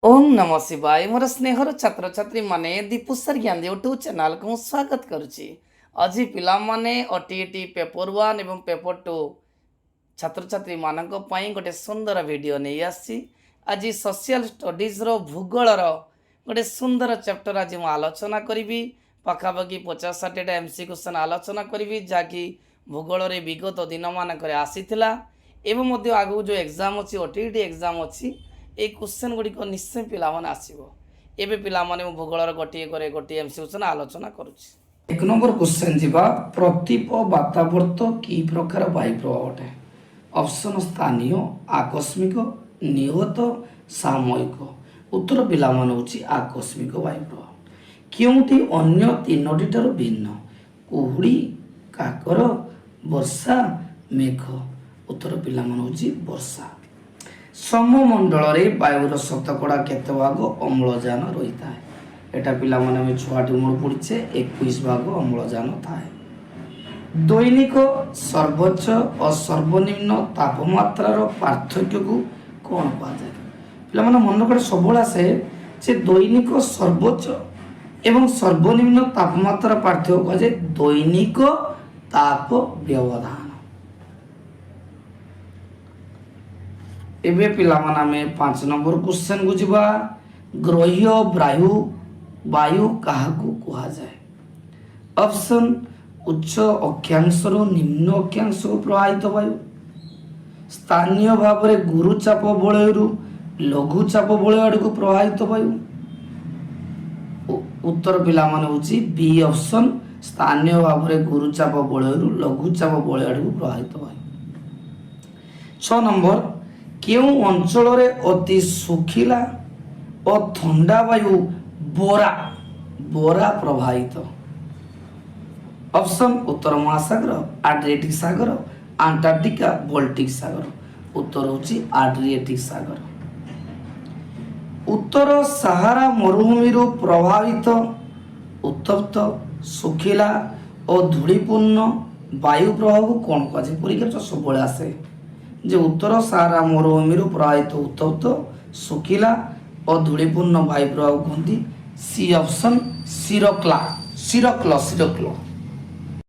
ओम नमः शिवाय मोर स्नेहर छात्र छात्री माने दीपू सर ज्ञान यूट्यूब चैनल को स्वागत करुच्ची। आज पिला माने ओटीटी पेपर 1 एवं पेपर 2 छात्र छात्री मानक पई गोटे सुंदर वीडियो नहीं आसी। आज सोशल स्टडीज रो भूगोल रो गोटे सुंदर चैप्टर आज मु आलोचना करी। पखापाखि 50-60 एमसी क्वेश्चन आलोचना करी जहाँकि भूगोल रे विगत दिन मानक आसीथिला एवं मध्य आगु जो एग्जाम अच्छी ओटीटी एग्जाम अच्छी এই क्वेश्चन गुड़िक निश्चय पिलाने आसो। एवं पिलाने भूगोल गोटे गोटे एमसी क्वेश्चन आलोचना करुच्ची। एक नंबर क्वेश्चन जीवा प्रतीप बातावर्त कि प्रकार वायु प्रभाव अटे। ऑप्शन स्थानीय, आकस्मिक, निहत, सामयिक। उत्तर पिलामान होची आकस्मिक वायु प्रभाव। क्योंटी अन्य तीनोटी ठाରୁ भिन्न कुहुड़ी, काकर, वर्षा, मेघ। उत्तर पिलामान होची वर्षा। सममंडल में वायुर शतकड़ा केते भाग अम्लजान रही है। एटा पिला माने छुआटी मूल पड़े 21 भाग अम्लजान थाए। दैनिक सर्वोच्च और सर्वनिम्न तापमात्रार पार्थक्य को कौन कहा जाए? पिला माने मन कर सब आसे जे दैनिक सर्वोच्च एवं सर्वनिम्न तापमात्रा पार्थक्य कहा जाए दैनिक ताप व्यवधान। एबे पिलामान आमे 5 नंबर क्वेश्चन को जिबा ग्रह्य वायु काहाकू कहा जाए। ऑप्शन उच्च अक्षांश रो निम्न अक्षांश को प्रवाहित वायु, स्थानीय भाव में गुरुचाप बलयरू लघुचाप बलय आड़ को प्रवाहित वायु। उत्तर पिलामान होची बी ऑप्शन स्थानीय भाव में गुरुचाप बलयरू लघुचाप बलय आड़ को प्रवाहित वायु। 6 नंबर क्यों अंचल अति सुखिला और ठंडा वायु बोरा प्रभावित? ऑप्शन उत्तर महासागर, आड्रियाटिक सागर, अंटार्कटिका, बाल्टिक सागर। उत्तर होची आड्रियाटिक सागर। उत्तर सहारा मरुभूमि प्रभावित उत्तप्त सुखिला और धूलिपूर्ण वायु प्रभाव को कौन कह? परीक्षा सब आसे जे उत्तर सहारा मरुभूमि प्रभावित उत्तप्त सुखिला और धूलिपूर्ण वायु प्रभाव कहते सी ऑप्शन सिरक्ला।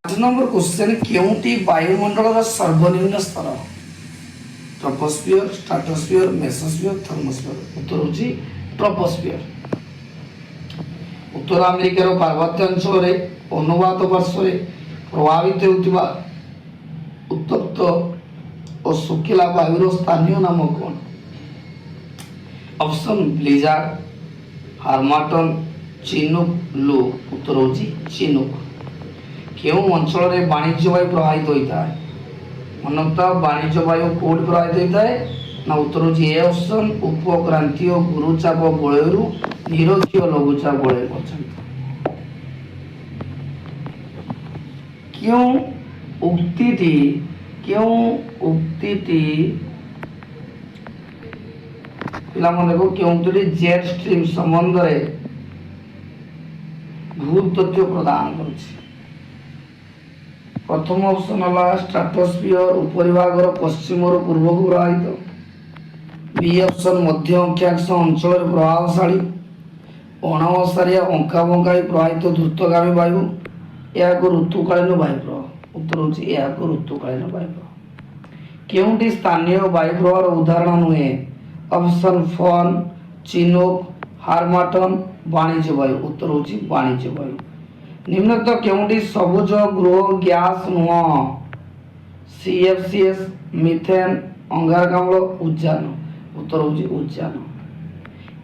5 नंबर क्वेश्चन क्योंटी वायुमंडल सर्वनिम्न स्तर? Troposphere, stratosphere, mesosphere, thermosphere. उत्तर होची ट्रोपोस्फियर। उत्तर अमेरिकार पार्वत्य अंचल में अनुवात पार्श्व प्रभावित होता उत्तप्त और सुखिला वायुर स्थानीय नाम कौन? ऑप्शन ब्लिजार्ड, हार्माटन, चिनुक, लू। उत्तर होची चिनुक। क्यों अंचल में वाणिज्य वायु प्रवाहित होता है? मनता वाणिज्य वायु कोड प्रवाहित होता है ना? उत्तर होची ए ऑप्शन उपक्रांतीय गुरुचाप बलयरू निरक्षीय लघुचाप बलय पर्यंत। क्यों उक्तिटी देखो क्योंटी जेट स्ट्रीम संबंध में भू तथ्य प्रदान कर? प्रथम ऑप्शन है स्ट्राटोस्फियर उपरिभागर पश्चिम और पूर्व को प्रभावित। बी ऑप्शन मध्य अक्षांश अंचल प्रभावशाली अणवसारिया अंका बंका प्रभावित द्रुतगामी वायु या ऋतुकालीन वायु प्रभाव। उत्तर होची या ऋतुकालीन वायु प्रभाव। क्योंटी स्थानीय वायु प्रभाव उदाहरण नुहे? ऑप्शन फन, चिनोक, हार्माटन, वाणिज्य वायु। उत्तर होची वाणिज्य वायु। निम्नलिखित क्योंटी सबुज गृह गैस नुह? सीएफसीएस, मिथेन, अंगारकाम्ल, उद्यान। उत्तर होची उद्यान।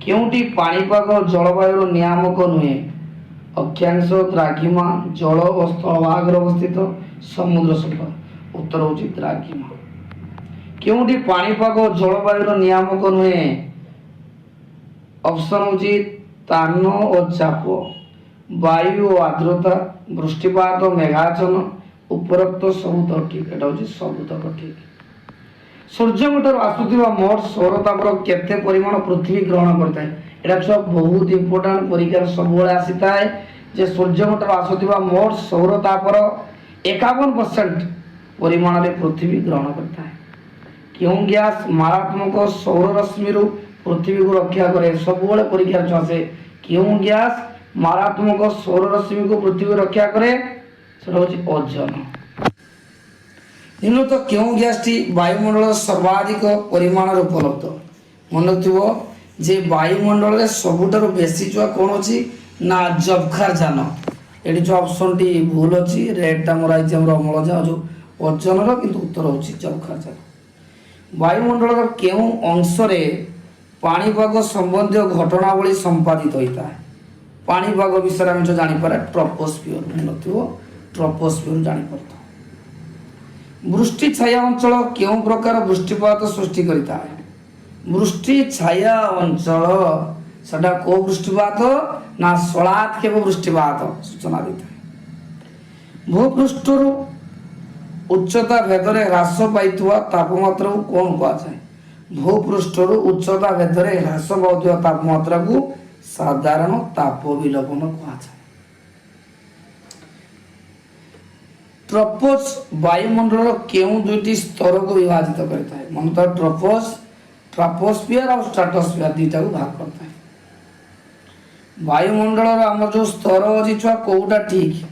क्योंटी पाणीपाग जलवायु नियामक नुहे? अक्षांश, द्राघिमा, जल और स्थलभाग अवस्थित समुद्र सफर। उत्तर होची द्राघिमा। क्योंटी पाणीपाग जलवायु नियामक नुहे? ऑप्शन होची तान और चाप, वायु और आर्द्रता, वृष्टिपात, मेघाचन। उपरोक्त सबुतक ठीक। एटा होची सबुतक ठीक। सूर्यमंडल आसुथिबा मोट सौरतापर केते परिमाण पृथ्वी ग्रहण करता है? एटा छुआ बहुत इंपोर्टेंट परीक्षा सब आसीता है जे सूर्यमंडल आसुथिबा मोट सौरतापर 51% परिमाण रे पृथ्वी ग्रहण करता है। क्यों गैस मारात्मक सौर रश्मि पृथ्वी को रक्षा करे सब परीक्षा आसे क्यों गैस मारात्मक सौर रश्मि को पृथ्वी रक्षा करे सेटा होची ओजोन। निम्न तो क्यों गैस टी वायुमंडल सर्वाधिक परिमाण उपलब्ध मन रखिबो जे वायुमंडल रे सबुठारु बेसी जो कोन अछि ना जबखारजान। एटी जो ऑप्शन टी भूल अछि रेड टा मराई हमर अम्लजान जो ओजोन रो किंतु उत्तर होची जबखारजान। वायुमंडल रो केउ अंश रे पाणीपाग संबंधी घटनावली संपादित होता है। पाणीपाग विषय में जो जापर ट्रोपोस्फियर नथिबो ट्रोपोस्फियर जापर। वृष्टि छाया अंचल केउ प्रकार वृष्टिपात सृष्टि करता है। वृष्टि छाया अंचल सदा को वृष्टिपात ना सलात्केप वृष्टिपात सूचना देता है। भूपृष्ठर उच्चता भेदरे ह्रास पाइथुवा तापमात्रा को कौन कहा जाए? भूपृष्ठर उच्चता भेदरे ह्रास पाउथुवा तापमात्रा को साधारण ताप विलोपन कहा जाए। ट्रोपोस वायुमंडल केउ दुईटी स्तर को विभाजित करता है? मन तो ट्रोपोस ट्रोपोस्फियर और स्ट्रेटोस्फियर दुईटा को भाग करता है। वायुमंडल आम जो स्तर अच्छी छुआ कौटा ठीक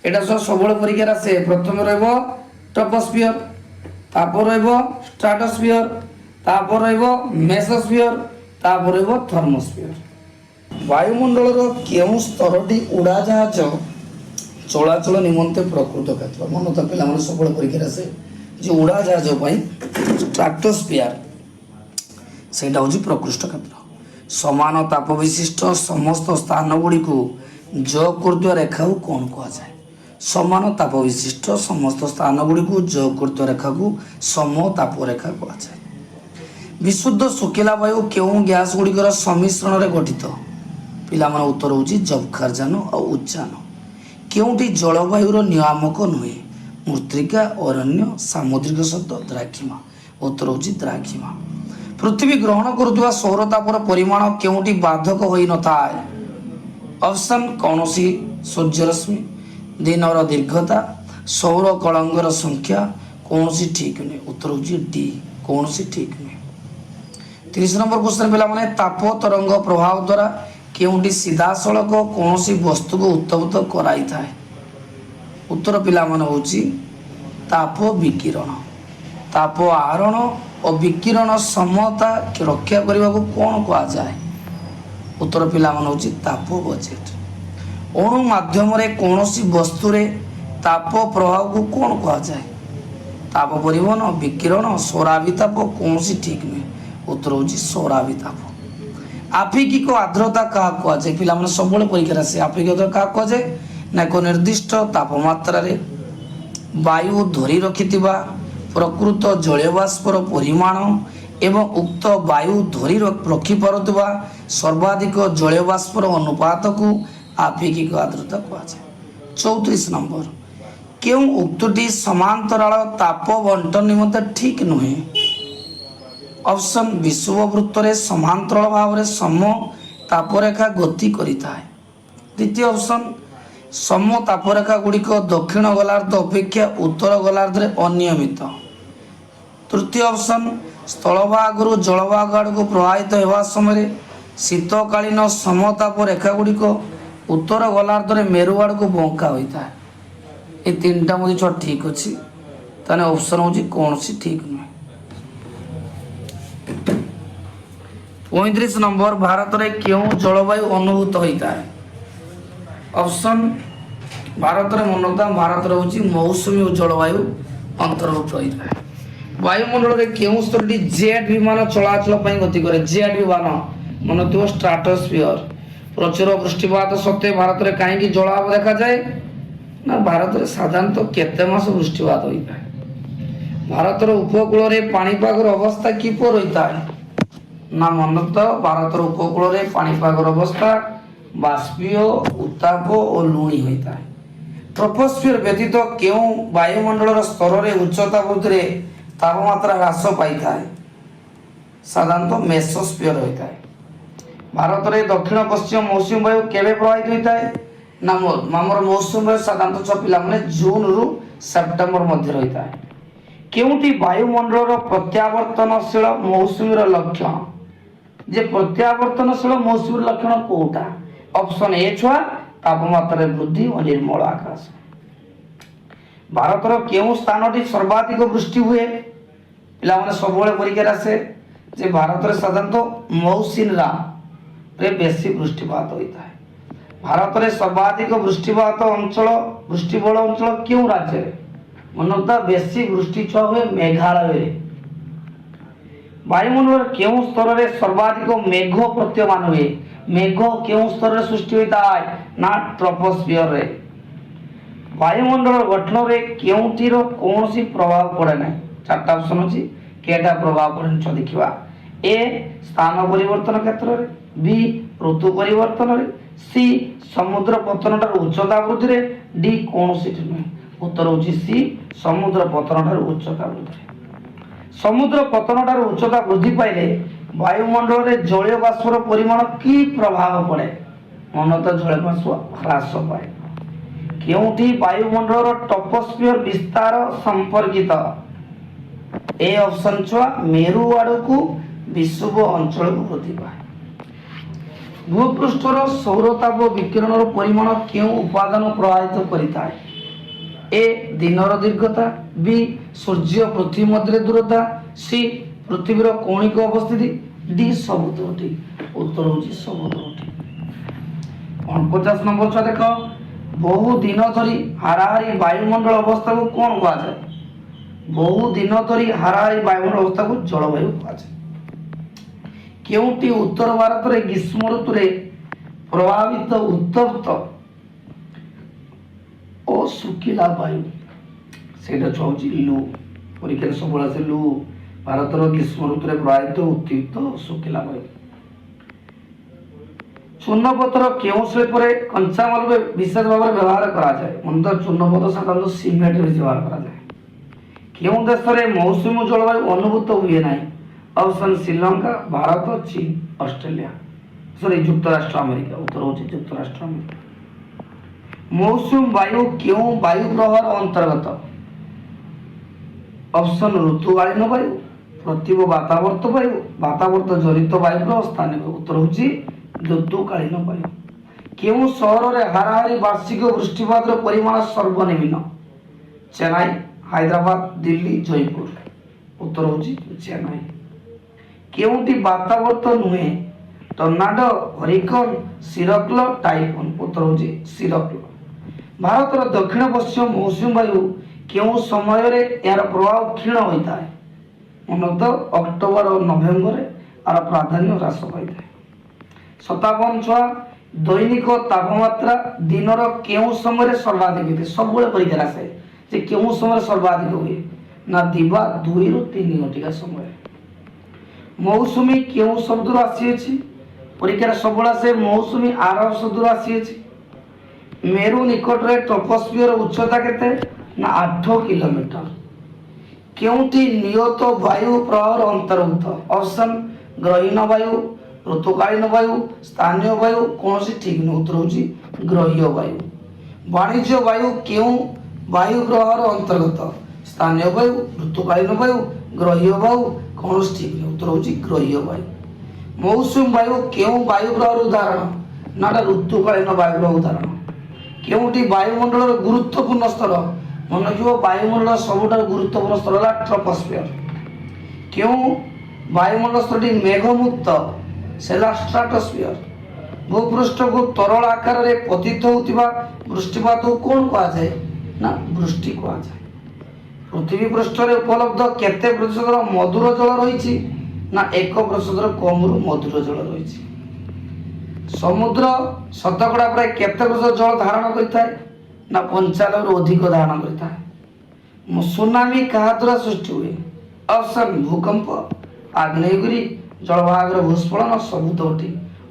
एटा सब परीक्षा से प्रथम रहिबो ट्रोपोस्फियर तापर रहिबो स्ट्रेटोस्फियर तापर रहिबो मेसोस्फियर तापर रहिबो थर्मोस्फियर। वायुमंडल केउ स्तरटी उड़ाजहाज चलाचल निमंते प्रकृत क्षेत्र मन तो पिला सब परीक्षा से जो उड़ाजहाज स्ट्रेटोस्फियर सेटा हूँ प्रकृष्ट क्षेत्र। समान ताप विशिष्ट समस्त स्थान गुड़ी को जोग कर रेखा को कौन कह जाए? समान ताप विशिष्ट समस्त स्थान गुड़ी को जोग कर रेखा को सम ताप रेखा कह जाए। विशुद्ध शुखिला वायु केउ गैस गुड़िकर सम्मिश्रण रे गठित? पिला मन उत्तर हूँ जबखारजान और उद्जान। केउटी जलवायुर नियामक नुहे? मृत्तिका अरण्य सामुद्रिक शब्द द्राघिमा। उत्तर हूँ द्राघिमा। पृथ्वी ग्रहण करुवा सौरतापर परिमाण केउटी बाधक होई नथाय? ऑप्शन कौनसी सूर्यरश्मि दिनर दीर्घता सौर कलंगर संख्या कौनसी ठीक नुहे। उत्तर हूँ डी कौनसी ठीक नुहे। 30 नंबर क्वेश्चन पिला माने ताप तरंग प्रभाव द्वारा केउटी सीधा सड़क कौनसी वस्तु को उत्तप्त कराई थाए? उत्तर पिला माने होची ताप विकिरण। ताप आहरण और विकिरण समता रक्षा करने को कौन कहा जाए? उत्तर पिला मन होची ताप बजेट। अणु माध्यम रे कौनसी वस्तु रे ताप प्रभाव को कौन कहा जाए? ताप परिवहन विकिरण सौराविताप कौनसी ठीक नुहे। उत्तर होची सौराविताप। आपेक्षिक आर्द्रता क्या कह जाए? पिला मन सब परीक्षा से आपेक्षिक क्या कह जाए ना एक निर्दिष्ट तापमात्रा रे वायु धरी रखिथिबा प्रकृत जलवाष्पर परिमाण एवं उक्त वायु धरी रखि पारुथिबा सर्वाधिक जलवाष्पर अनुपात को आपेक्षिक आर्द्रता कह जाए। 34 नंबर केउ उक्तटी समांतराल ताप बंटन निमंते ठीक नुहे? ऑप्शन विषुववृत्त रे समांतराल भाव रे सम तापरेखा गति करिता है। द्वितीय ऑप्शन सम तापरेखा गुड़िक दक्षिण गोलार्ध अपेक्षा उत्तर गोलार्ध रे अनियमित। तृतीय ऑप्शन स्थलभागରୁ जलभाग आड़ को प्रवाहित होगा समय शीतकालीन समताप रेखा गुड़िक उत्तर गोलार्ध रे मेरु आड़ को बंका होता है। ये तीनटा मुझे छुआ ठीक अच्छी ताने ऑप्शन हूँ कौन सी ठीक नुहे। 35 नंबर भारत रे क्यों जलवायु अनुभूत होता है? ऑप्शन भारत रे मन रखता भारत रे होची मौसुमी जलवायु अंतर्भुक्त होता है। वायुमंडल रे केउ स्तरटी जेट विमान चलाचल पई गति करे? जेट विमान मन तो स्ट्रेटोस्फियर। प्रचुर वृष्टिपात सत्वे भारत रे काहे की जलाभाव देखा जाए ना? भारत रे साधारणतः केते मास वृष्टिपात होता है? भारत रे उपकूल रे पाणीपागर अवस्था किपर होता है ना? मन तो भारत रे उपकूल रे पाणीपागर अवस्था बाष्पीय उत्ताप और लुणी होता है। ट्रोपोस्फियर व्यतीत केउ वायुमंडल स्तर रे उच्चता वृद्धि रे तापमात्रा ह्रास पाई थाए? साधारणतः मेसोस्फियर होता है। भारत रे दक्षिण पश्चिम मौसुमी वायु केबे प्रभावित होता है ना? मामर मौसुमी वायु साधारणतः पिला माने जून रु सेप्टेम्बर मध्य होता है। केउटी वायुमंडल प्रत्यावर्तनशील मौसुमी लक्षण? যে প্রত্যাবর্তনশীল মৌসুমীর লক্ষণ কোটা? অপশন এ ছুয়া তাপমাত্রার বৃদ্ধি ও নির্মল আকাশ। ଭାରତର କେଉଁ ସ୍ଥାନଟି ସର୍ବାଧିକ ବୃଷ୍ଟି ହୁଏ? ପିଲାମାନେ ସବୁବେଳେ ପରୀକ୍ଷାରେ ଆସେ ଯେ ଭାରତରେ ସାଧାରଣତଃ ମୌସିନରାମରେ ବେଶୀ ବୃଷ୍ଟିପାତ ହୋଇଥାଏ। ଭାରତରେ ସର୍ବାଧିକ ବୃଷ୍ଟିବହୁଳ ଅଞ୍ଚଳ କେଉଁ ରାଜ୍ୟରେ? ମନୋରତା ବେଶୀ ବୃଷ୍ଟି ଛୁଆ ହୁଏ ମେଘାଳୟରେ। ବାୟୁମଣ୍ଡଳର କେଉଁ ସ୍ତରରେ ସର୍ବାଧିକ ମେଘ ପ୍ରତୀୟମାନ ହୁଏ? ମେଘ କେଉଁ ସ୍ତରରେ ସୃଷ୍ଟି ହୋଇଥାଏ? ନା ଟ୍ରୋପୋସ୍ଫିୟରରେ। ବାୟୁମଣ୍ଡଳ ଗଠନରେ କେଉଁଟିର କୌଣସି ପ୍ରଭାବ ପଡ଼େ ନାହିଁ? ଚାରିଟା ଅପସନ ଅଛି, କେଟା ପ୍ରଭାବ ପଡ଼େନି ଛୁଆ ଦେଖିବା। ଏ ସ୍ଥାନ ପରିବର୍ତ୍ତନ କ୍ଷେତ୍ରରେ, ବି ଋତୁ ପରିବର୍ତ୍ତନରେ, ସି ସମୁଦ୍ର ପତନଠାରୁ ଉଚ୍ଚତା ବୃଦ୍ଧିରେ, ଡି କୌଣସିଟି ନୁହେଁ। ଉତ୍ତର ହେଉଛି ସି ସମୁଦ୍ର ପତନଠାରୁ ଉଚ୍ଚତା ବୃଦ୍ଧିରେ। ସମୁଦ୍ର ପତନଠାରୁ ଉଚ୍ଚତା ବୃଦ୍ଧି ପାଇଲେ ବାୟୁମଣ୍ଡଳରେ ଜଳୀୟ ବାଷ୍ପର ପରିମାଣ କି ପ୍ରଭାବ ପଡ଼େ? ମନୋରତ ଜଳୀୟ ବାଷ୍ପ ହ୍ରାସ ପାଏ। କେଉଁଠି ବାୟୁମଣ୍ଡଳର ଟପୋସ୍ଫିୟର ବିସ୍ତାର ସମ୍ପର୍କିତ? ଏ ଅପସନ ଛୁଆ ମେରୁ ଆଡ଼କୁ ବିଷୁବ ଅଞ୍ଚଳକୁ ବୃଦ୍ଧି ପାଏ। ଭୂପୃଷ୍ଠର ସୌରତାପ ବିକିରଣର ପରିମାଣ କେଉଁ ଉପାଦାନ ପ୍ରଭାବିତ କରିଥାଏ? ଏ ଦିନର ଦୀର୍ଘତା, ବି ସୂର୍ଯ୍ୟ ପୃଥିବୀ ମଧ୍ୟରେ ଦୂରତା, ସି ପୃଥିବୀର କୌଣିକ ଅବସ୍ଥିତି, ଡି ସବୁତୋଟି। ଉତ୍ତର ହେଉଛି ସବୁତୋଟି। 49 নম্বর ଛୁଆ ଦେଖ, ବହୁ ଦିନ ଧରି ହାରାହାରି ବାୟୁମଣ୍ଡଳ ଅବସ୍ଥାକୁ କ'ଣ କୁହାଯାଏ? ବହୁ ଦିନ ଧରି ହାରାହାରି ବାୟୁମଣ୍ଡଳ ଅବସ୍ଥାକୁ ଜଳବାୟୁ କୁହାଯାଏ। କେଉଁଟି ଉତ୍ତର ଭାରତରେ ଗ୍ରୀଷ୍ମ ଋତୁରେ ପ୍ରଭାବିତ ଉତ୍ତପ୍ତ ଓ ଶୁଖିଲା ବାୟୁ? ସେଇଟା ଛୁଆ ହେଉଛି ଲୁ। ପରୀକ୍ଷାରେ ସବୁବେଳେ ଆସେ ଲୁ। ଭାରତର ଗ୍ରୀଷ୍ମ ଋତୁରେ ପ୍ରଭାବିତ ଉତ୍ତପ୍ତ ଓ ଶୁଖିଲା ବାୟୁ। ଚୂର୍ଣ୍ଣପଥର କେଉଁ ଶିଳ୍ପରେ କଞ୍ଚାମାଲ ବିଶେଷ ଭାବରେ ବ୍ୟବହାର କରାଯାଏ? ମନେ ଚୂର୍ଣ୍ଣପଥର ସାଧାରଣତଃ ସିମେଣ୍ଟରେ ବ୍ୟବହାର କରାଯାଏ। କେଉଁ ଦେଶରେ ମୌସୁମୀ ଜଳବାୟୁ ଅନୁଭୂତ ହୁଏ ନାହିଁ? ଅପସନ ଶ୍ରୀଲଙ୍କା, ଭାରତ, ଚୀନ, ଅଷ୍ଟ୍ରେଲିଆ, ଯୁକ୍ତରାଷ୍ଟ୍ର ଆମେରିକା। ଉତ୍ତର ହେଉଛି ଯୁକ୍ତରାଷ୍ଟ୍ର ଆମେରିକା। ମୌସୁମୀ ବାୟୁ କେଉଁ ବାୟୁ ପ୍ରଭାର ଅନ୍ତର୍ଗତ? ଅପସନ ଋତୁକାଳୀନ ବାୟୁ, ପ୍ରତିବ ବାତାବର୍ତ୍ତ ବାୟୁ, ବାତାବର୍ତ୍ତ ଜନିତ ବାୟୁ ପ୍ରଭାବ, ସ୍ଥାନୀୟ ବାୟୁ। ଉତ୍ତର ହେଉଛି ଋତୁକାଳୀନ ବାୟୁ। କେଉଁ ସହରରେ ହାରାହାରି ବାର୍ଷିକ ବୃଷ୍ଟିପାତର ପରିମାଣ ସର୍ବନିମ୍ନ? ଚେନ୍ନାଇ, ହାଇଦ୍ରାବାଦ, ଦିଲ୍ଲୀ, ଜୟପୁର। ଉତ୍ତର ହେଉଛି ଚେନ୍ନାଇ। କେଉଁଟି ବାତାବର୍ତ୍ତ ନୁହେଁ? ଟର୍ନାଡୋ, ହରିକେନ, ସିରକ୍ଲ, ଟାଇଫୁନ। ଉତ୍ତର ହେଉଛି ସିରକ୍ଲ। ଭାରତର ଦକ୍ଷିଣ ପଶ୍ଚିମ ମୌସୁମୀ ବାୟୁ କେଉଁ ସମୟରେ ଏହାର ପ୍ରଭାବ କ୍ଷୀଣ ହୋଇଥାଏ? ମନୋରତ ଅକ୍ଟୋବର ଓ ନଭେମ୍ବରରେ ଏହାର ପ୍ରାଧାନ୍ୟ ହ୍ରାସ ପାଇଥାଏ। 57 ଛୁଆ, ଦୈନିକ ତାପମାତ୍ରା ଦିନର କେଉଁ ସମୟରେ ସର୍ବାଧିକ ହୋଇଥାଏ? ସବୁବେଳେ ପରୀକ୍ଷାରେ ଆସେ ଯେ କେଉଁ ସମୟରେ ସର୍ବାଧିକ ହୁଏ? ନା ଦିବା 2 ରୁ 3 ଘଟିକା ସମୟରେ। ମୌସୁମୀ କେଉଁ ଶବ୍ଦରୁ ଆସିଅଛି? ପରୀକ୍ଷାରେ ସବୁବେଳେ ଆସେ ମୌସୁମୀ ଆରବ ଶବ୍ଦରୁ ଆସିଅଛି। ମେରୁ ନିକଟରେ ଟ୍ରୋପୋସ୍ଫିୟର ଉଚ୍ଚତା କେତେ? ନା 8 କିଲୋମିଟର। କେଉଁଟି ନିୟତ ବାୟୁ ପ୍ରଭାବର ଅନ୍ତର୍ଭୁକ୍ତ? ଅପସନ ଗ୍ରହୀଣ ବାୟୁ, ଋତୁକାଳୀନ ବାୟୁ, ସ୍ଥାନୀୟ ବାୟୁ, କୌଣସି ଠିକ୍ ନୁହେଁ। ଉତ୍ତର ହେଉଛି ଗ୍ରହୀୟ ବାୟୁ। ବାଣିଜ୍ୟ ବାୟୁ କେଉଁ ବାୟୁ ପ୍ରଭାବର ଅନ୍ତର୍ଗତ? ସ୍ଥାନୀୟ ବାୟୁ, ଋତୁକାଳୀନ ବାୟୁ, ଗ୍ରହୀୟ ବାୟୁ, କୌଣସି ଠିକ୍ ନୁହେଁ। ଉତ୍ତର ହେଉଛି ଗ୍ରହୀୟ ବାୟୁ। ମୌସୁମୀ ବାୟୁ କେଉଁ ବାୟୁ ପ୍ରଭାବର ଉଦାହରଣ? ନା ଏଟା ଋତୁକାଳୀନ ବାୟୁ ପ୍ରଭାବ ଉଦାହରଣ। କେଉଁଟି ବାୟୁମଣ୍ଡଳର ଗୁରୁତ୍ୱପୂର୍ଣ୍ଣ ସ୍ତର? ମନେ ରଖିବ ବାୟୁମଣ୍ଡଳର ସବୁଠାରୁ ଗୁରୁତ୍ୱପୂର୍ଣ୍ଣ ସ୍ତର ହେଲା ଟ୍ରୋପୋସ୍ଫିୟର। କେଉଁ ବାୟୁମଣ୍ଡଳ ସ୍ତରଟି ମେଘମୁକ୍ତ? ସେ ହେଲା ଷ୍ଟ୍ରାଟୋସ୍ଫିୟର। ଭୂପୃଷ୍ଠକୁ ତରଳ ଆକାରରେ ପତିତ ହେଉଥିବା ବୃଷ୍ଟିପାତକୁ କ'ଣ କୁହାଯାଏ? ନା ବୃଷ୍ଟି କୁହାଯାଏ। ପୃଥିବୀ ପୃଷ୍ଠରେ ଉପଲବ୍ଧ କେତେ ପ୍ରତିଶତର ମଧୁର ଜଳ ରହିଛି? ନା 1% କମରୁ ମଧୁର ଜଳ ରହିଛି। ସମୁଦ୍ର ଶତକଡ଼ା ପ୍ରାୟ କେତେ ପ୍ରତିଶତ ଜଳ ଧାରଣ କରିଥାଏ? ନା 95ରୁ ଅଧିକ ଧାରଣ କରିଥାଏ। ସୁନାମି କାହା ଦ୍ୱାରା ସୃଷ୍ଟି ହୁଏ? ଅପସନ ଭୂକମ୍ପ, ଆଗ୍ନେୟଗିରି, ଜଳଭାଗର ଭୂସ୍ଖଳନ, ସବୁତୋଟି।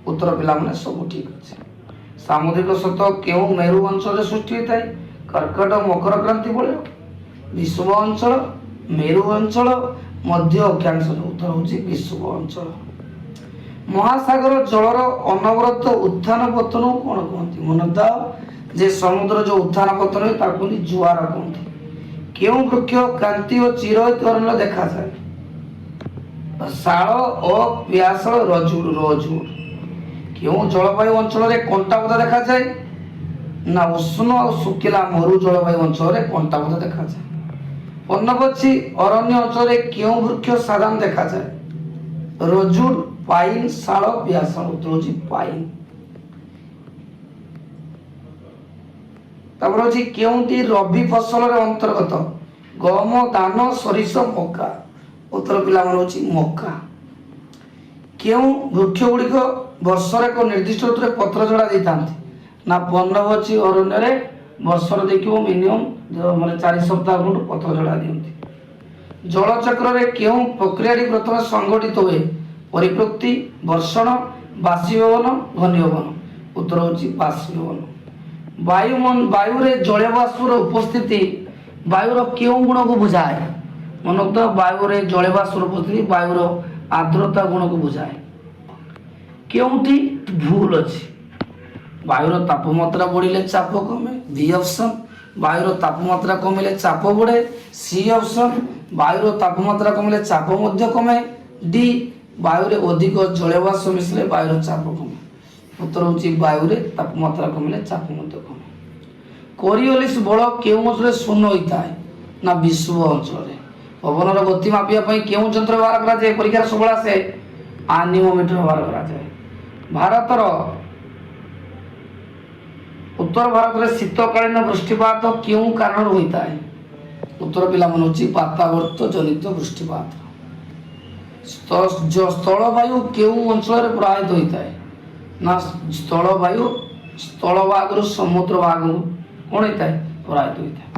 ଉତ୍ତର ପିଲାମାନେ ସବୁ ଠିକ୍ ଅଛି। ସାମୁଦ୍ରିକ ସ୍ରୋତ କେଉଁ ମେରୁ ଅଞ୍ଚଳରେ ସୃଷ୍ଟି ହୋଇଥାଏ? କର୍କଟ ମକର କ୍ରାନ୍ତି ବଳୟ, ବିଷୁବ ଅଞ୍ଚଳ, ମେରୁ ଅଞ୍ଚଳ, ମଧ୍ୟ ଅକ୍ଷାଂଶ। ଉତ୍ତର ହେଉଛି ବିଷୁବ ଅଞ୍ଚଳ। ମହାସାଗର ଜଳର ଅନବରତ ଉତ୍ଥାନ ପତନକୁ କ'ଣ କୁହନ୍ତି? ମନେ ରଖ ଯେ ସମୁଦ୍ର ଯେଉଁ ଉତ୍ଥାନ ପତନ ହୁଏ ତାକୁ କୁହନ୍ତି ଜୁଆର କୁହନ୍ତି। କେଉଁ ବୃକ୍ଷ କ୍ରାନ୍ତି ଓ ଚିରହରିତ ଅରଣ୍ୟ ଦେଖାଯାଏ? ଶାଳ ଓ ପିଆଶାଳ ରଜୁଡ଼ ରଜୁଡ଼। କେଉଁ ଜଳବାୟୁ ଅଞ୍ଚଳରେ କଣ୍ଟାବଧା ଦେଖାଯାଏ? ନା ଉଷ୍ଣ ଆଉ ଶୁଖିଲା ମରୁ ଜଳବାୟୁ ଅଞ୍ଚଳରେ କଣ୍ଟାବଧା ଦେଖାଯାଏ। ପର୍ଣ୍ଣବୋଚୀ ଅରଣ୍ୟ ଅଞ୍ଚଳରେ କେଉଁ ବୃକ୍ଷ ସାଧାରଣ ଦେଖାଯାଏ? ରଜୁଡ଼, ପାଇନ, ଶାଳ, ପିଆଶାଳ। ଉତ୍ତର ହେଉଛି ପାଇନ। ତାପରେ ହେଉଛି କେଉଁଟି ରବି ଫସଲର ଅନ୍ତର୍ଗତ? ଗହମ, ଧାନ, ସୋରିଷ, ମକା। ଉତ୍ତର ପିଲାମାନେ ହେଉଛି ମକା। କେଉଁ ବୃକ୍ଷ ଗୁଡ଼ିକ ବର୍ଷରେ ଏକ ନିର୍ଦ୍ଦିଷ୍ଟ ଋତୁରେ ପତ୍ର ଝଡ଼ା ଦେଇଥାନ୍ତି? ନା ପର୍ଣ୍ଣବୋଚୀ ଅରଣ୍ୟରେ ବର୍ଷରେ ଦେଖିବ ମିନିମମ୍ 4 ସପ୍ତାହ ଖଣ୍ଡେ ପତ୍ର ଝଡ଼ା ଦିଅନ୍ତି। ଜଳଚକ୍ରରେ କେଉଁ ପ୍ରକ୍ରିୟାଟି ପ୍ରଥମେ ସଂଗଠିତ ହୁଏ? ପରିପୃକ୍ତି, ବର୍ଷଣ, ବାଷ୍ପୀଭବନ, ଘନୀଭବନ। ଉତ୍ତର ହେଉଛି ବାଷ୍ପୀଭବନ। ବାୟୁରେ ଜଳୀୟ ବାଷ୍ପର ଉପସ୍ଥିତି ବାୟୁର କେଉଁ ଗୁଣକୁ ବୁଝାଏ? ମନୋକ୍ତ ବାୟୁରେ ଜଳୀୟ ବାଷ୍ପର ଉପସ୍ଥିତି ବାୟୁର ଆର୍ଦ୍ରତା ଗୁଣକୁ ବୁଝାଏ। କେଉଁଠି ଭୁଲ ଅଛି? ବାୟୁର ତାପମାତ୍ରା ବଢ଼ିଲେ ଚାପ କମେ। ବି ଅପସନ୍। ବାୟୁର ତାପମାତ୍ରା କମିଲେ ଚାପ ବଢ଼େ। C option. ବାୟୁର ତାପମାତ୍ରା କମିଲେ ଚାପ ମଧ୍ୟ କମେ। ଡି ବାୟୁରେ ଅଧିକ ଜଳୀୟ ବାଷ୍ପ ମିଶିଲେ ବାୟୁର ଚାପ କମେ। ଉତ୍ତର ହେଉଛି ବାୟୁରେ ତାପମାତ୍ରା କମିଲେ ଚାପ ମଧ୍ୟ କମେ। କୋରିଓଲିସ୍ ବଳ କେଉଁ ଅଞ୍ଚଳରେ ଶୂନ୍ୟ ହୋଇଥାଏ? ନା ବିଷୁବ ଅଞ୍ଚଳରେ। ପବନର ଗତି ମାପିବା ପାଇଁ କେଉଁ ଯନ୍ତ୍ର ବ୍ୟବହାର କରାଯାଏ? ପରୀକ୍ଷାରେ ସବୁବେଳେ ଆସେ ଆନିମୋମିଟର ବ୍ୟବହାର କରାଯାଏ। ଉତ୍ତର ଭାରତରେ ଶୀତକାଳୀନ ବୃଷ୍ଟିପାତ କେଉଁ କାରଣରୁ ହୋଇଥାଏ? ଉତ୍ତର ପିଲାମାନେ ହେଉଛି ବାତାବର୍ତ୍ତ ଜନିତ ବୃଷ୍ଟିପାତ। ସ୍ଥଳବାୟୁ କେଉଁ ଅଞ୍ଚଳରେ ପ୍ରବାହିତ ହୋଇଥାଏ? ନା ସ୍ଥଳଭାଗରୁ ସମୁଦ୍ର ଭାଗକୁ କ'ଣ ହୋଇଥାଏ? ପ୍ରବାହିତ ହୋଇଥାଏ।